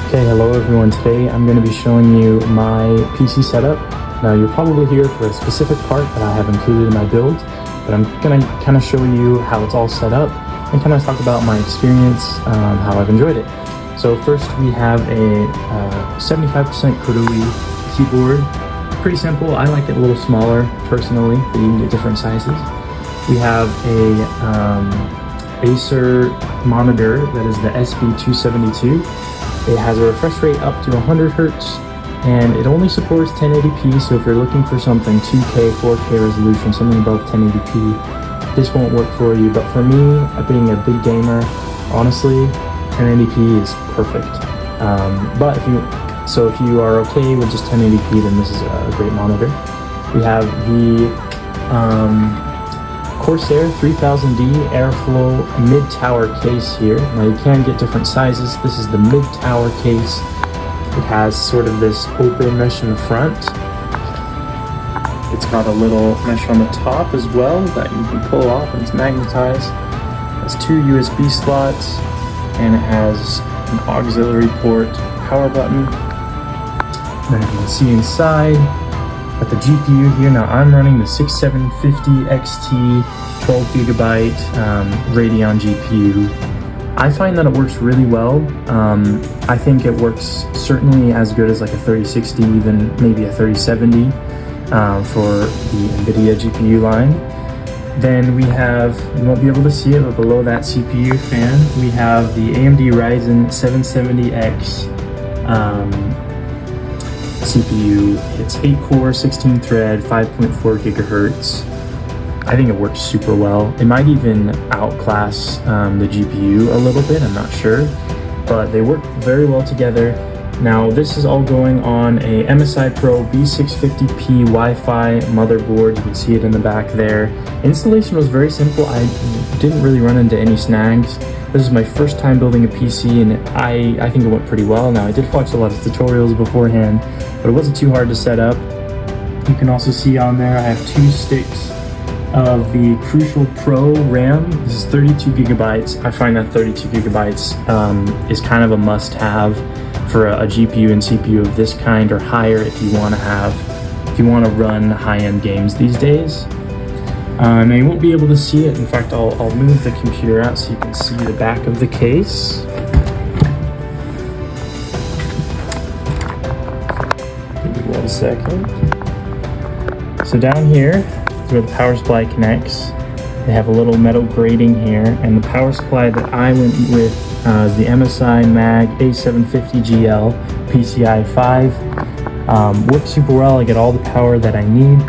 Okay, hello everyone. Today I'm going to be showing you my PC setup. Now you're probably here for a specific part that I have included in my build, but I'm going to kind of show you how it's all set up and kind of talk about my experience, how I've enjoyed it. So first we have a 75% KOORUI keyboard. Pretty simple. I like it a little smaller personally, but you can get different sizes. We have a Acer monitor that is the SB272. It has a refresh rate up to 100 Hertz, and it only supports 1080p, so if you're looking for something 2K, 4K resolution, something above 1080p, this won't work for you. But for me, being a big gamer, honestly, 1080p is perfect. But if you are okay with just 1080p, then this is a great monitor. We have the Corsair 3000D Airflow mid-tower case here. Now you can get different sizes. This is the mid-tower case. It has sort of this open mesh in the front. It's got a little mesh on the top as well that you can pull off, and it's magnetized. It has 2 USB slots, and it has an auxiliary port power button. Then you can see inside at the GPU here. Now I'm running the 6750 XT 12GB Radeon GPU. I find that it works really well. I think it works certainly as good as like a 3060, even maybe a 3070 for the NVIDIA GPU line. Then we have, you won't be able to see it, but below that CPU fan, we have the AMD Ryzen 770X CPU. It's 8 core, 16 thread, 5.4 gigahertz. I think it works super well. It might even outclass the GPU a little bit, I'm not sure, but they work very well together. Now this is all going on a MSI Pro B650p Wi-Fi motherboard. You can see it in the back there. Installation was very simple. I didn't really run into any snags. This is my first time building a PC, and I think it went pretty well. Now I did watch a lot of tutorials beforehand, but it wasn't too hard to set up. You can also see on there I have 2 sticks of the Crucial Pro RAM. This is 32 gigabytes. I find that 32 gigabytes is kind of a must-have for a GPU and CPU of this kind or higher if you want to run high-end games these days. Now you won't be able to see it. In fact, I'll move the computer out so you can see the back of the case. Give me 1 second. So down here is where the power supply connects. They have a little metal grating here, and the power supply that I went with is the MSI Mag A750GL PCI 5. Works super well. I get all the power that I need.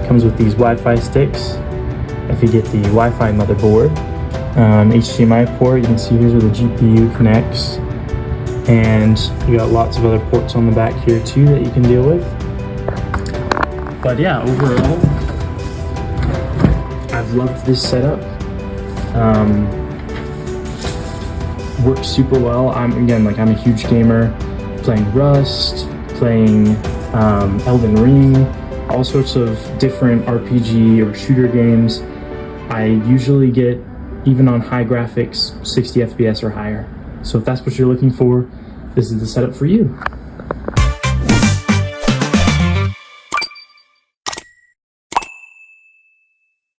Comes with these Wi-Fi sticks. If you get the Wi-Fi motherboard, HDMI port, you can see here's where the GPU connects, and you got lots of other ports on the back here too that you can deal with. But yeah, overall, I've loved this setup. Works super well. I'm a huge gamer, playing Rust, playing Elden Ring, all sorts of different RPG or shooter games. I usually get, even on high graphics, 60 FPS or higher. So if that's what you're looking for, this is the setup for you.